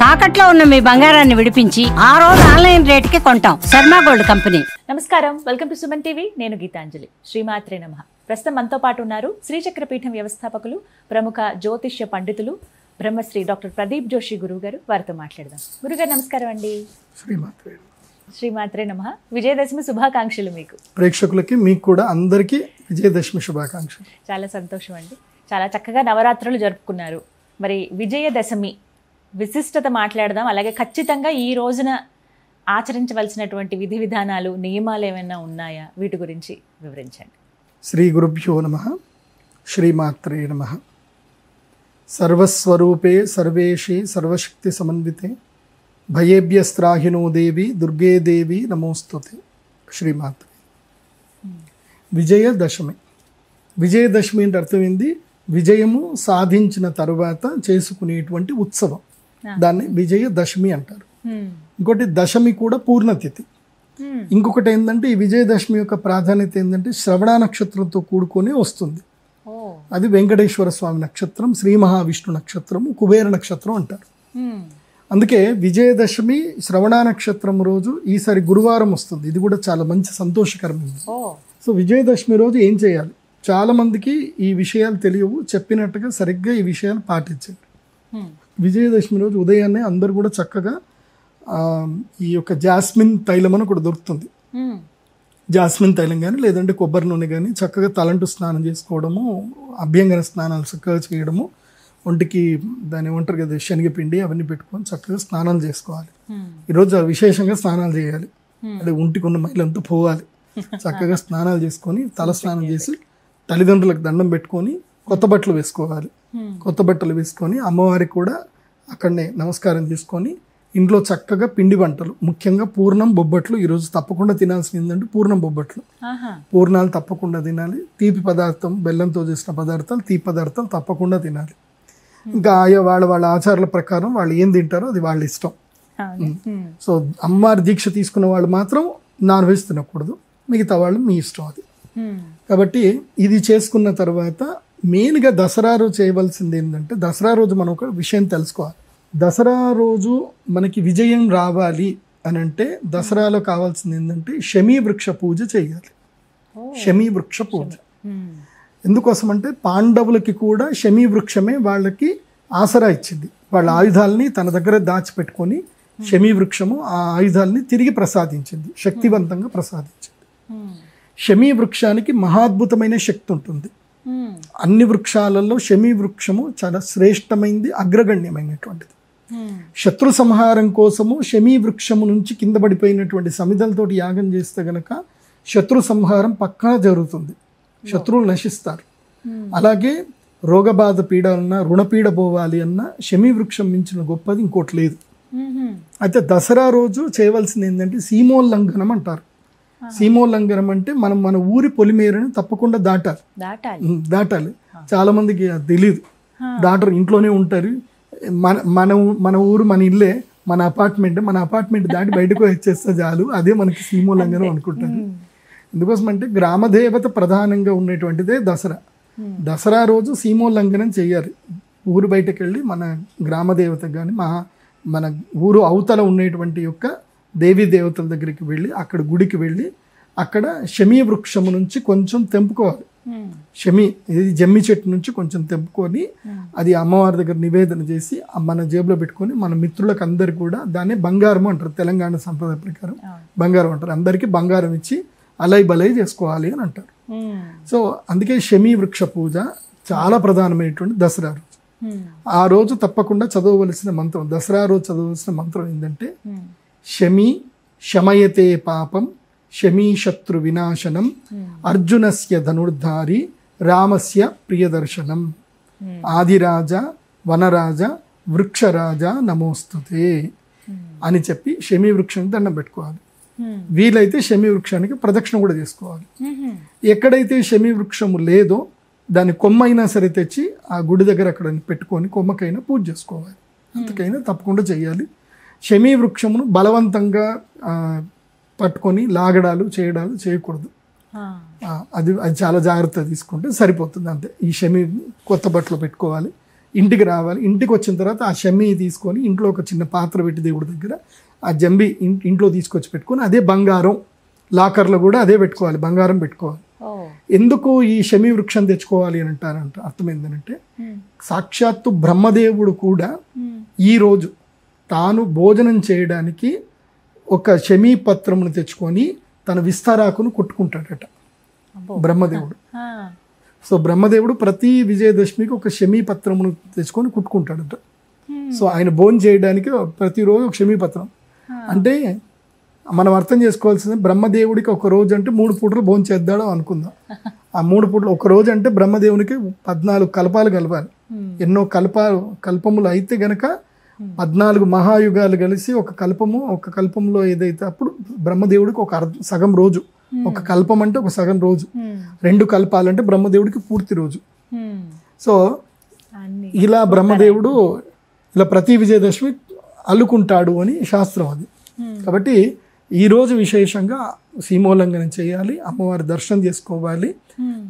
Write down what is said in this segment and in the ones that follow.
తాకట్లో ఉన్న మీ బంగారాన్ని విడిపించి ఆ రోజు ఆన్లైన్ రేటుకి కొంటాం. Sharma gold company. నమస్కారం, వెల్కమ్ టు సుమన్ టీవీ. నేను గీతాంజలి. శ్రీమాత్రే నమః. ప్రస్తుతం మనతో పాటు ఉన్నారు శ్రీచక్రపీఠం వ్యవస్థాపకులు, ప్రముఖ జ్యోతిష్య పండితులు బ్రహ్మశ్రీ డాక్టర్ ప్రదీప్ జోషి గురువు గారు. వారితో మాట్లాడదాం. గురుగారు నమస్కారం అండి. శ్రీమాత్రే నమః. విజయదశమి శుభాకాంక్షలు మీకు, ప్రేక్షకులకి, మీకు కూడా అందరికీ విజయదశమి శుభాకాంక్షలు. చాలా సంతోషం అండి. చాలా చక్కగా నవరాత్రులు జరుపుకున్నారు. మరి విజయదశమి విశిష్టత మాట్లాడదాం. అలాగే ఖచ్చితంగా ఈ రోజున ఆచరించవలసినటువంటి విధి విధానాలు, నియమాలు ఏమైనా ఉన్నాయా, వీటి గురించి వివరించండి. శ్రీ గురుభ్యో నమః. శ్రీమాత్రే నమః. సర్వస్వరూపే సర్వేషి సర్వశక్తి సమన్వితే భయేభ్యస్త్రాహినో దేవి దుర్గే దేవి నమోస్తుతే. శ్రీమాత్రే. విజయదశమి. విజయదశమి అంటే అర్థమైంది విజయము సాధించిన తరువాత చేసుకునేటువంటి ఉత్సవం. దాన్ని విజయదశమి అంటారు. ఇంకోటి దశమి కూడా పూర్ణతిథి. ఇంకొకటి ఏంటంటే ఈ విజయదశమి యొక్క ప్రాధాన్యత ఏంటంటే శ్రవణ నక్షత్రంతో కూడుకొని వస్తుంది. అది వెంకటేశ్వర స్వామి నక్షత్రం, శ్రీ మహావిష్ణు నక్షత్రము, కుబేర నక్షత్రం అంటారు. అందుకే విజయదశమి శ్రవణ నక్షత్రం రోజు ఈసారి గురువారం వస్తుంది. ఇది కూడా చాలా మంచి సంతోషకరమైనది. సో విజయదశమి రోజు ఏం చేయాలి? చాలా మందికి ఈ విషయాలు తెలియవు. చెప్పినట్టుగా సరిగ్గా ఈ విషయాలు పాటించండి. విజయదశమి రోజు ఉదయాన్నే అందరు కూడా చక్కగా ఈ యొక్క జాస్మిన్ తైలం అని కూడా దొరుకుతుంది. జాస్మిన్ తైలం కానీ లేదంటే కొబ్బరి నూనె కానీ చక్కగా తలంటు స్నానం చేసుకోవడము, అభ్యంగన స్నానాలు చక్కగా చేయడము, ఒంటికి దాన్ని ఏమంటారు కదా శనగపిండి అవన్నీ పెట్టుకొని చక్కగా స్నానాలు చేసుకోవాలి. ఈరోజు విశేషంగా స్నానాలు చేయాలి. అంటే ఒంటికి ఉన్న మైలంతా పోవాలి. చక్కగా స్నానాలు చేసుకొని తల స్నానం చేసి తల్లిదండ్రులకు దండం పెట్టుకొని కొత్త బట్టలు వేసుకోవాలి. కొత్త బట్టలు వేసుకొని అమ్మవారికి కూడా అక్కడనే నమస్కారం చేసుకొని ఇంట్లో చక్కగా పిండి వంటలు, ముఖ్యంగా పూర్ణం బొబ్బట్లు ఈరోజు తప్పకుండా తినాల్సింది ఏంటంటే పూర్ణం బొబ్బట్లు. పూర్ణాలు తప్పకుండా తినాలి. తీపి పదార్థం, బెల్లంతో చేసిన పదార్థాలు, తీపి పదార్థాలు తప్పకుండా తినాలి. ఇంకా ఆయా వాళ్ళ ఆచారాల ప్రకారం వాళ్ళు ఏం తింటారో అది వాళ్ళ ఇష్టం. సో అమ్మవారి దీక్ష తీసుకున్న వాళ్ళు మాత్రం నాన్ వెజ్ తినకూడదు, మిగతా వాళ్ళు మీ ఇష్టం అది. కాబట్టి ఇది చేసుకున్న తర్వాత మెయిన్గా దసరా రోజు చేయవలసింది ఏంటంటే, దసరా రోజు మనం ఒక విషయం తెలుసుకోవాలి. దసరా రోజు మనకి విజయం రావాలి అని అంటే దసరాలో కావాల్సింది ఏంటంటే శమీ వృక్ష పూజ చేయాలి. శమీ వృక్ష పూజ ఎందుకోసం అంటే పాండవులకి కూడా శమీ వృక్షమే వాళ్ళకి ఆసరా ఇచ్చింది. వాళ్ళ ఆయుధాలని తన దగ్గర దాచిపెట్టుకొని శమీ వృక్షము ఆ ఆయుధాలని తిరిగి ప్రసాదించింది, శక్తివంతంగా ప్రసాదించింది. శమీ వృక్షానికి మహాద్భుతమైన శక్తి ఉంటుంది. అన్ని వృక్షాలలో శమీ వృక్షము చాలా శ్రేష్టమైనది, అగ్రగణ్యమైనటువంటిది. శత్రు సంహారం కోసము శమీ వృక్షము నుంచి కింద పడిపోయినటువంటి సమిధలతోటి యాగం చేస్తే గనక శత్రు సంహారం పక్కా జరుగుతుంది, శత్రువులు నశిస్తారు. అలాగే రోగబాధ పీడ అన్నా, రుణపీడ పోవాలి అన్నా శమీ వృక్షం మించిన గొప్పది ఇంకోటి లేదు. అయితే దసరా రోజు చేయవలసింది ఏంటంటే సీమోల్లంఘనం అంటారు. సీమోల్లంఘనం అంటే మనం మన ఊరి పొలిమేరని తప్పకుండా దాటాలి. చాలా మందికి అది తెలియదు, దాటరు, ఇంట్లోనే ఉంటారు. మన ఊరు మన ఇల్లే, మన అపార్ట్మెంట్ దాటి బయటకు వచ్చేస్తే చాలు, అదే మనకి సీమోల్లంఘనం అనుకుంటారు. ఎందుకోసం అంటే గ్రామదేవత ప్రధానంగా ఉండేటువంటిదే దసరా. దసరా రోజు సీమోల్లంఘనం చేయాలి. ఊరు బయటకు వెళ్ళి మన గ్రామదేవతకు కానీ మన ఊరు అవతల ఉండేటువంటి యొక్క దేవీ దేవతల దగ్గరికి వెళ్ళి అక్కడ గుడికి వెళ్ళి అక్కడ శమీ వృక్షము నుంచి కొంచెం తెంపుకోవాలి. ఇది జమ్మి చెట్టు నుంచి కొంచెం తెంపుకొని అది అమ్మవారి దగ్గర నివేదన చేసి మన జేబులో పెట్టుకొని మన మిత్రులకు అందరు కూడా దాన్ని బంగారం అంటారు. తెలంగాణ సంప్రదాయ ప్రకారం బంగారం అంటారు. అందరికీ బంగారం ఇచ్చి అలై బలై చేసుకోవాలి అని అంటారు. సో అందుకే శమీ వృక్ష పూజ చాలా ప్రధానమైనటువంటి దసరా రోజు. ఆ రోజు తప్పకుండా చదవవలసిన మంత్రం, దసరా రోజు చదవవలసిన మంత్రం ఏంటంటే శమీ శమయతే పాపం శమీ శత్రు వినాశనం అర్జునస్య ధనుర్ధారి రామస్య ప్రియదర్శనం ఆదిరాజ వనరాజ వృక్షరాజ నమోస్తుతే అని చెప్పి శమీ వృక్షానికి దండం పెట్టుకోవాలి. వీలైతే శమీ వృక్షానికి ప్రదక్షిణ కూడా చేసుకోవాలి. ఎక్కడైతే శమీ వృక్షము లేదో దాని కొమ్మైనా సరే తెచ్చి ఆ గుడి దగ్గర అక్కడ పెట్టుకొని కొమ్మకైనా పూజ చేసుకోవాలి. అంతకైనా తప్పకుండా చేయాలి. శమీ వృక్షమును బలవంతంగా పట్టుకొని లాగడాలు చేయడాలు చేయకూడదు. అది చాలా జాగ్రత్త తీసుకుంటే సరిపోతుంది అంతే. ఈ శమీ కొత్త బట్టలు పెట్టుకోవాలి. ఇంటికి రావాలి. ఇంటికి వచ్చిన తర్వాత ఆ షమ్మి తీసుకొని ఇంట్లో ఒక చిన్న పాత్ర పెట్టి దేవుడి దగ్గర ఆ జంబి ఇంట్లో తీసుకొచ్చి పెట్టుకొని అదే బంగారం, లాకర్లో కూడా అదే పెట్టుకోవాలి, బంగారం పెట్టుకోవాలి. ఎందుకు ఈ షమి వృక్షం తెచ్చుకోవాలి అని అంటారంట, అర్థం ఏంటంటే సాక్షాత్తు బ్రహ్మదేవుడు కూడా ఈరోజు తాను భోజనం చేయడానికి ఒక షమీ పత్రమును తెచ్చుకొని తన విస్తారాకును కొట్టుకుంటాడట బ్రహ్మదేవుడు. సో బ్రహ్మదేవుడు ప్రతి విజయదశమికి ఒక షమీ పత్రమును తెచ్చుకొని కుట్టుకుంటాడట. సో ఆయన భోజనం చేయడానికి ప్రతిరోజు ఒక షమీ పత్రం. అంటే మనం అర్థం చేసుకోవాల్సింది, బ్రహ్మదేవుడికి ఒక రోజు అంటే 3 పూటలు భోజనం చేద్దాడో అనుకుందాం. ఆ 3 పూటలు ఒక రోజు అంటే బ్రహ్మదేవునికి 14 కల్పాలు కలపాలి. ఎన్నో కల్పములు అయితే గనక 14 మహాయుగాలు కలిసి ఒక కల్పంలో ఏదైతే అప్పుడు బ్రహ్మదేవుడికి ఒక సగం రోజు, ఒక కల్పం అంటే ఒక సగం రోజు, 2 కల్పాలంటే బ్రహ్మదేవుడికి పూర్తి రోజు. సో ఇలా బ్రహ్మదేవుడు ఇలా ప్రతి విజయదశమి అల్లుకుంటాడు అని శాస్త్రం అది. కాబట్టి ఈరోజు విశేషంగా సీమోల్లంఘనం చేయాలి, అమ్మవారి దర్శనం చేసుకోవాలి,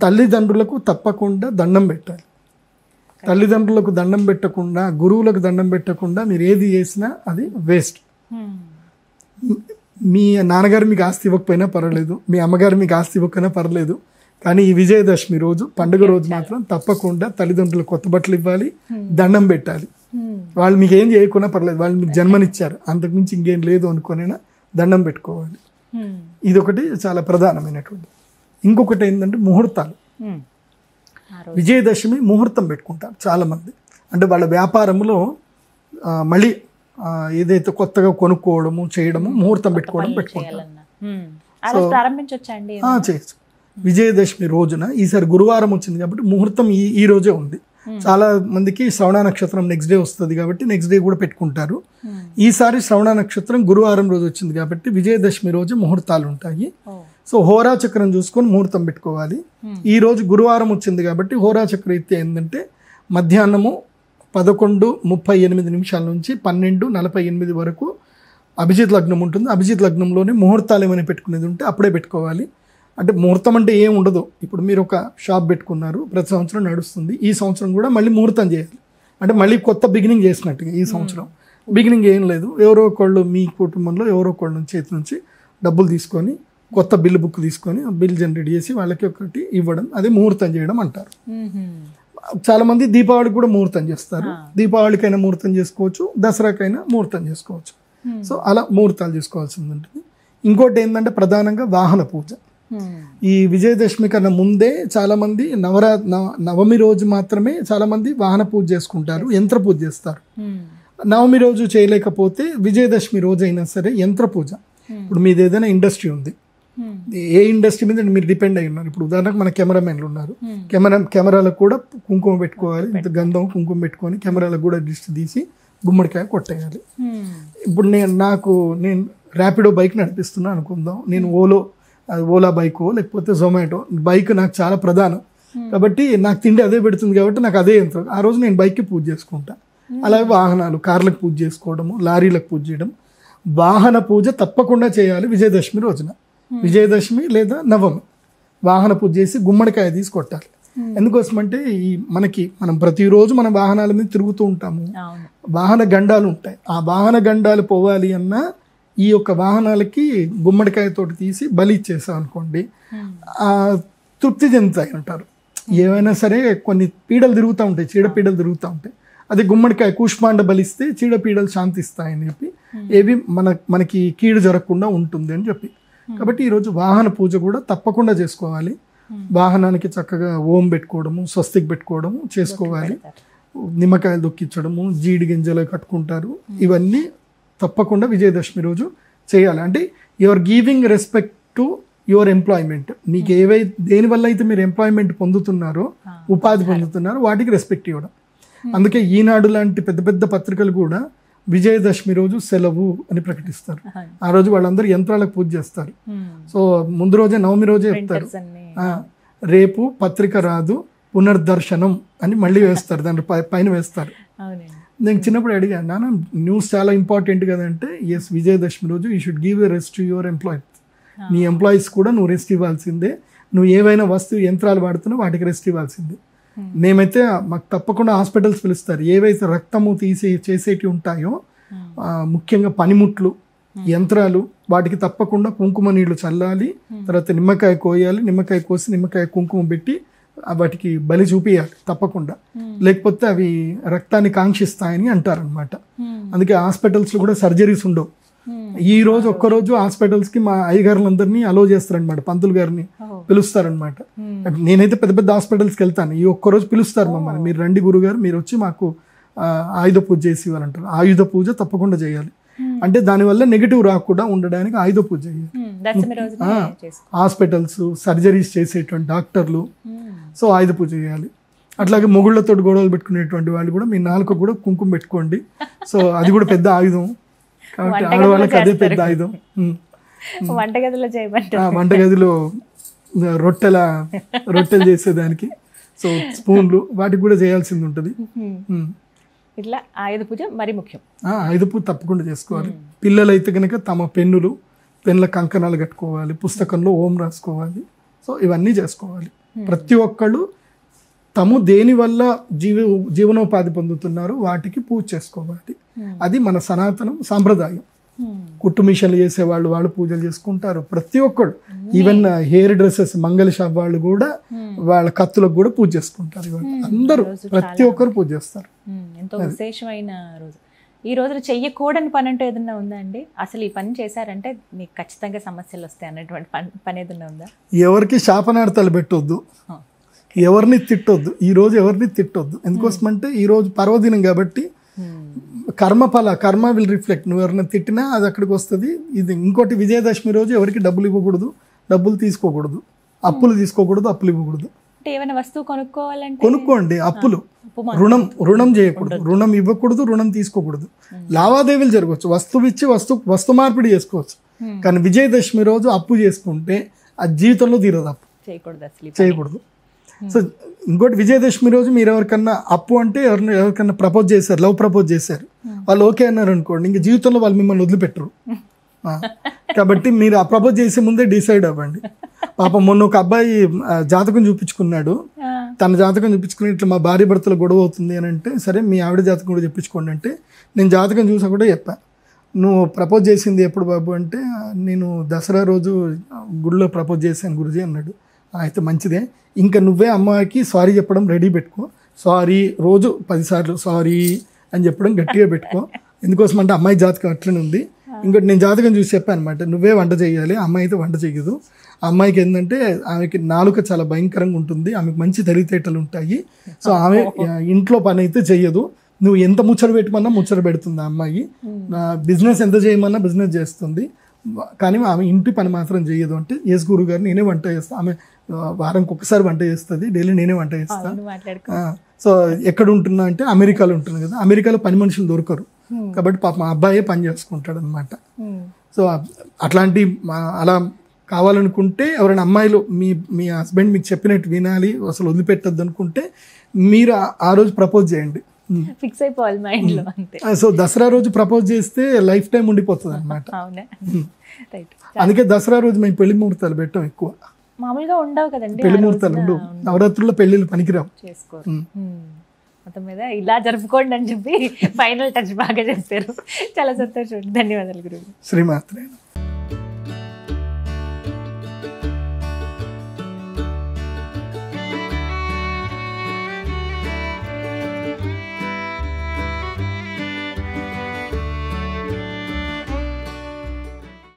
తల్లిదండ్రులకు తప్పకుండా దండం పెట్టాలి. తల్లిదండ్రులకు దండం పెట్టకుండా, గురువులకు దండం పెట్టకుండా మీరు ఏది చేసినా అది వేస్ట్. మీ నాన్నగారు మీకు ఆస్తి ఇవ్వకపోయినా పర్వాలేదు, మీ అమ్మగారు మీకు ఆస్తి ఇవ్వకపోయినా పర్లేదు, కానీ ఈ విజయదశమి రోజు, పండుగ రోజు మాత్రం తప్పకుండా తల్లిదండ్రులకు కొత్త బట్టలు ఇవ్వాలి, దండం పెట్టాలి. వాళ్ళు మీకు ఏం చేయకున్నా పర్లేదు, వాళ్ళు మీకు జన్మనిచ్చారు, అంతకుమించి ఇంకేం లేదు అనుకునైనా దండం పెట్టుకోవాలి. ఇదొకటి చాలా ప్రధానమైనటువంటి. ఇంకొకటి ఏంటంటే ముహూర్తాలు. విజయదశమి ముహూర్తం పెట్టుకుంటారు చాలామంది. అంటే వాళ్ళ వ్యాపారంలో మళ్ళీ ఏదైతే కొత్తగా కొనుక్కోవడము చేయడము ముహూర్తం పెట్టుకుంటారు. చేయొచ్చు. విజయదశమి రోజున ఈసారి గురువారం వచ్చింది కాబట్టి ముహూర్తం ఈ రోజే ఉంది. చాలా మందికి శ్రవణ నక్షత్రం నెక్స్ట్ డే వస్తుంది కాబట్టి నెక్స్ట్ డే కూడా పెట్టుకుంటారు. ఈసారి శ్రవణ నక్షత్రం గురువారం రోజు వచ్చింది కాబట్టి విజయదశమి రోజు ముహూర్తాలు ఉంటాయి. సో హోరాచక్రం చూసుకొని ముహూర్తం పెట్టుకోవాలి. ఈ రోజు గురువారం వచ్చింది కాబట్టి హోరాచక్ర రీత్యా ఏంటంటే మధ్యాహ్నము 11:38 నుంచి 12:48 వరకు అభిజిత్ లగ్నం ఉంటుంది. అభిజిత్ లగ్నంలోనే ముహూర్తాలు ఏమైనా పెట్టుకునేది ఉంటే అప్పుడే పెట్టుకోవాలి. అంటే ముహూర్తం అంటే ఏం ఉండదు. ఇప్పుడు మీరు ఒక షాప్ పెట్టుకున్నారు, ప్రతి సంవత్సరం నడుస్తుంది, ఈ సంవత్సరం కూడా మళ్ళీ ముహూర్తం చేయాలి. అంటే మళ్ళీ కొత్త బిగినింగ్ చేసినట్టుగా. ఈ సంవత్సరం బిగినింగ్ ఏం లేదు, ఎవరో ఒకళ్ళు మీ కుటుంబంలో ఎవరో ఒకళ్ళు చేతి నుంచి డబ్బులు తీసుకొని కొత్త బిల్ బుక్ తీసుకొని బిల్ జనరేట్ చేసి వాళ్ళకి ఒకటి ఇవ్వడం, అదే ముహూర్తం చేయడం అంటారు. చాలా మంది దీపావళికి కూడా ముహూర్తం చేస్తారు. దీపావళికైనా ముహూర్తం చేసుకోవచ్చు, దసరాకైనా ముహూర్తం చేసుకోవచ్చు. సో అలా ముహూర్తాలు చేసుకోవాల్సింది ఉంటుంది. ఇంకోటి ఏంటంటే ప్రధానంగా వాహన పూజ. ఈ విజయదశమి కన్నా ముందే చాలా మంది నవమి రోజు మాత్రమే చాలా మంది వాహన పూజ చేసుకుంటారు, యంత్ర పూజ చేస్తారు. నవమి రోజు చేయలేకపోతే విజయదశమి రోజు అయినా సరే యంత్ర పూజ. ఇప్పుడు మీది ఏదైనా ఇండస్ట్రీ ఉంది, ఏ ఇండస్ట్రీ మీద మీరు డిపెండ్ అయి ఉన్నారు. ఇప్పుడు ఉదాహరణకు మన కెమెరామెన్లు ఉన్నారు, కెమెరాలకు కూడా కుంకుమ పెట్టుకోవాలి, ఇంత గంధం కుంకుమ పెట్టుకొని కెమెరాలకు కూడా దిష్టి తీసి గుమ్మడికాయ కొట్టేయాలి. ఇప్పుడు నేను ర్యాపిడో బైక్ నడిపిస్తున్నా అనుకుందాం, నేను ఓలా బైకో లేకపోతే జొమాటో బైక్ నాకు చాలా ప్రధానం కాబట్టి నాకు తిండి అదే పెడుతుంది కాబట్టి నాకు అదే యంత్రం. ఆ రోజు నేను బైక్కి పూజ చేసుకుంటా. అలాగే వాహనాలు, కార్లకు పూజ చేసుకోవడము, లారీలకు పూజ చేయడం. వాహన పూజ తప్పకుండా చేయాలి విజయదశమి రోజున. విజయదశమి లేదా నవమి వాహన పూజ చేసి గుమ్మడికాయ తీసి కొట్టాలి. ఎందుకోసమంటే మనం ప్రతిరోజు మన వాహనాల మీద తిరుగుతూ ఉంటాము, వాహన గండాలు ఉంటాయి. ఆ వాహన గండాలు పోవాలి అన్నా ఈ యొక్క వాహనాలకి గుమ్మడికాయతోటి తీసి బలి ఇచ్చేసాం అనుకోండి, తృప్తి చెందుతాయి అంటారు. ఏమైనా సరే కొన్ని పీడలు తిరుగుతూ ఉంటాయి, చీడపీడలు తిరుగుతూ ఉంటాయి. అది గుమ్మడికాయ కూష్మాండ బలిస్తే చీడపీడలు శాంతిస్తాయని చెప్పి, ఏవి మనకి కీడు జరగకుండా ఉంటుంది అని చెప్పి. కాబట్టి ఈరోజు వాహన పూజ కూడా తప్పకుండా చేసుకోవాలి. వాహనానికి చక్కగా ఓం పెట్టుకోవడము, స్వస్తికి పెట్టుకోవడము చేసుకోవాలి. నిమ్మకాయలు దొక్కించడము, జీడి గింజలు కట్టుకుంటారు. ఇవన్నీ తప్పకుండా విజయదశమి రోజు చేయాలి. అంటే your giving respect to your employment. మీకు దేనివల్ల అయితే మీరు ఎంప్లాయ్మెంట్ పొందుతున్నారో, ఉపాధి పొందుతున్నారో వాటికి రెస్పెక్ట్ ఇవ్వడం. అందుకే ఈనాడు లాంటి పెద్ద పెద్ద పత్రికలు కూడా విజయదశమి రోజు సెలవు అని ప్రకటిస్తారు. ఆ రోజు వాళ్ళందరూ యంత్రాలకు పూజ చేస్తారు. సో ముందు రోజే నవమి రోజే చెప్తారు, రేపు పత్రిక రాదు పునర్దర్శనం అని మళ్ళీ వేస్తారు, దాని పైన వేస్తారు. నేను చిన్నప్పుడు అడిగాను, నాన్న న్యూస్ చాలా ఇంపార్టెంట్ కదంటే, ఎస్ విజయదశమి రోజు you should give a rest to your employees. నీ ఎంప్లాయీస్ కూడా నువ్వు రెస్ట్ ఇవ్వాల్సిందే. నువ్వు ఏవైనా యంత్రాలు వాడుతున్నావు వాటికి రెస్ట్ ఇవ్వాల్సిందే. మేమైతే మాకు తప్పకుండా హాస్పిటల్స్ పిలుస్తారు. ఏవైతే రక్తము తీసి చేసేటివి ఉంటాయో ముఖ్యంగా పనిముట్లు, యంత్రాలు, వాటికి తప్పకుండా కుంకుమ నీళ్లు చల్లాలి. తర్వాత నిమ్మకాయ కోయాలి, నిమ్మకాయ కోసి నిమ్మకాయ కుంకుమ పెట్టి వాటికి బలి చూపియాలి తప్పకుండా, లేకపోతే అవి రక్తాన్ని కాంక్షిస్తాయని అంటారనమాట. అందుకే హాస్పిటల్స్లో కూడా సర్జరీస్ ఉండవు. ఈ రోజు ఒక్కరోజు హాస్పిటల్స్కి మా అయ్యగారులందరినీ అలో చేస్తారనమాట, పంతులు గారిని పిలుస్తారనమాట. నేనైతే పెద్ద పెద్ద హాస్పిటల్స్కి వెళ్తాను, ఈ ఒక్కరోజు పిలుస్తారు మమ్మల్ని, మీరు రండి గురుగారు, మీరు వచ్చి మాకు ఆయుధ పూజ చేసి ఇవ్వాలంటారు. ఆయుధ పూజ తప్పకుండా చేయాలి. అంటే దానివల్ల నెగిటివ్ రాకుండా ఉండడానికి ఆయుధ పూజ చేయాలి. హాస్పిటల్స్, సర్జరీస్ చేసేటువంటి డాక్టర్లు సో ఆయుధ పూజ చేయాలి. అట్లాగే మొగుళ్ళతో గొడవలు పెట్టుకునేటువంటి వాళ్ళు కూడా మీ నాలుక కూడా కుంకుమ పెట్టుకోండి. సో అది కూడా పెద్ద ఆయుధం కాబట్టి ఆడవాళ్ళకి అదే పెద్ద ఆయుధం. వంటగదిలో రొట్టెలు చేసేదానికి సో స్పూన్లు వాటికి కూడా చేయాల్సింది ఉంటుంది. ఇట్లా ఆయుధ పూజ మరి ముఖ్యం. ఆయుధ పూజ తప్పకుండా చేసుకోవాలి. పిల్లలైతే కనుక తమ పెన్నుల కంకణాలు కట్టుకోవాలి, పుస్తకంలో ఓం రాసుకోవాలి. సో ఇవన్నీ చేసుకోవాలి. ప్రతి ఒక్కళ్ళు తము దేని వల్ల జీవనోపాధి పొందుతున్నారు వాటికి పూజ చేసుకోవాలి. అది మన సనాతనం సాంప్రదాయం. కుట్టు మిషన్లు చేసేవాళ్ళు వాళ్ళు పూజలు చేసుకుంటారు. ప్రతి ఒక్కళ్ళు, ఈవెన్ హెయిర్ డ్రెస్సెస్ మంగళ షాప్ వాళ్ళు కూడా వాళ్ళ కత్తులకు కూడా పూజ చేసుకుంటారు. అందరూ ప్రతి ఒక్కరు పూజ చేస్తారు. ఎంతో విశేషమైన రోజు. ఈ రోజున చెయ్యకూడని పని అంటే ఏదన్నా ఉందా అండి? అసలు ఈ పని చేశారంటే మీకు ఖచ్చితంగా సమస్యలు వస్తాయి అన్నటువంటి పని ఏదన్నా ఉందా? ఎవరికి శాపనార్థాలు పెట్టొద్దు, ఎవరిని తిట్టొద్దు. ఈ రోజు ఎవరిని తిట్టొద్దు. ఎందుకోసమంటే ఈ రోజు పర్వదినం కాబట్టి కర్మ విల్ రిఫ్లెక్ట్. నువ్వు ఎవరైనా తిట్టినా అది అక్కడికి వస్తుంది. ఇది ఇంకోటి, విజయదశమి రోజు ఎవరికి డబ్బులు ఇవ్వకూడదు, డబ్బులు తీసుకోకూడదు, అప్పులు తీసుకోకూడదు, అప్పులు ఇవ్వకూడదు. ఏమైనా వస్తువు కొనుక్కోవాలంటే కొనుక్కోండి, అప్పులు రుణం చేయకూడదు, రుణం ఇవ్వకూడదు, రుణం తీసుకోకూడదు. లావాదేవీలు జరగవచ్చు, వస్తువు ఇచ్చి వస్తు మార్పిడి చేసుకోవచ్చు. కానీ విజయదశమి రోజు అప్పు చేసుకుంటే అది జీవితంలో తీరదు, అప్పు చేయకూడదు. సో ఇంకోటి, విజయదశమి రోజు మీరు ఎవరికన్నా అప్పు అంటే ఎవరికన్నా ప్రపోజ్ చేశారు, లవ్ ప్రపోజ్ చేశారు, వాళ్ళు ఓకే అన్నారు అనుకోండి, ఇంక జీవితంలో వాళ్ళు మిమ్మల్ని వదిలిపెట్టరు. కాబట్టి మీరు ఆ ప్రపోజ్ చేసే ముందే డిసైడ్ అవ్వండి. పాపం మొన్న ఒక అబ్బాయి జాతకం చూపించుకున్నాడు. తన జాతకం చూపించుకుని ఇట్లా మా భార్య భర్తల గొడవ అవుతుంది అని అంటే, సరే మీ ఆవిడ జాతకం కూడా చెప్పించుకోండి అంటే, నేను జాతకం చూసా కూడా చెప్పా. నువ్వు ప్రపోజ్ చేసింది ఎప్పుడు బాబు అంటే, నేను దసరా రోజు గుడిలో ప్రపోజ్ చేశాను గురుజీ అన్నాడు. అయితే మంచిదే, ఇంకా నువ్వే అమ్మాయికి సారీ చెప్పడం రెడీ పెట్టుకో. సారీ రోజు 10 సార్లు సారీ అని చెప్పడం గట్టిగా పెట్టుకో. ఎందుకోసం అంటే అమ్మాయి జాతకం అట్లనే ఉంది. ఇంకోటి, నేను జాతకం చూసి చెప్పాను అనమాట, నువ్వే వంట చేయాలి, అమ్మాయి అయితే వంట చేయదు. ఆ అమ్మాయికి ఏంటంటే ఆమెకి నాలుక చాలా భయంకరంగా ఉంటుంది, ఆమెకు మంచి తెలివితేటలు ఉంటాయి. సో ఆమె ఇంట్లో పని అయితే చెయ్యదు. నువ్వు ఎంత ముచ్చట పెట్టమన్నా ముచ్చట పెడుతుంది ఆ అమ్మాయి. బిజినెస్ ఎంత చేయమన్నా బిజినెస్ చేస్తుంది, కానీ ఆమె ఇంటి పని మాత్రం చేయదు అంటే, ఎస్ గురువు గారు నేనే వంట చేస్తాను. ఆమె వారానికి ఒకసారి వంట చేస్తుంది, డైలీ నేనే వంట చేస్తాను. సో ఎక్కడ ఉంటున్నా అంటే అమెరికాలో ఉంటుంది కదా, అమెరికాలో పని మనుషులు దొరకరు కాబట్టి పాప మా అబ్బాయే పని చేసుకుంటాడు అనమాట. సో అట్లాంటి అలా కావాలనుకుంటే ఎవరైనా అమ్మాయిలు మీ హస్బెండ్ మీకు చెప్పినట్టు వినాలి, అసలు వదిలిపెట్టద్దు అనుకుంటే మీరు ఆ రోజు ప్రపోజ్ చేయండి, ఫిక్స్ అయిపోవాలి మైండ్ లో అంతే. సో దసరా రోజు ప్రపోజ్ చేస్తే లైఫ్ టైం ఉండిపోతుంది అనమాట. అందుకే దసరా రోజు మేము పెళ్లి ముహూర్తాలు పెట్టాం ఎక్కువ. మామూలుగా ఉండవు కదండి పెళ్లి ముహూర్తాలు ఉండవు, నవరాత్రుల్లో పెళ్లిళ్ళు పనికిరావు. చేసుకోరు. మొత్తం మీద ఇలా జరుపుకోండి అని చెప్పి ఫైనల్ టచ్ బాగా చేశారు. చాలా సంతోషం. ధన్యవాదాలు గురువు. శ్రీమాత్రే.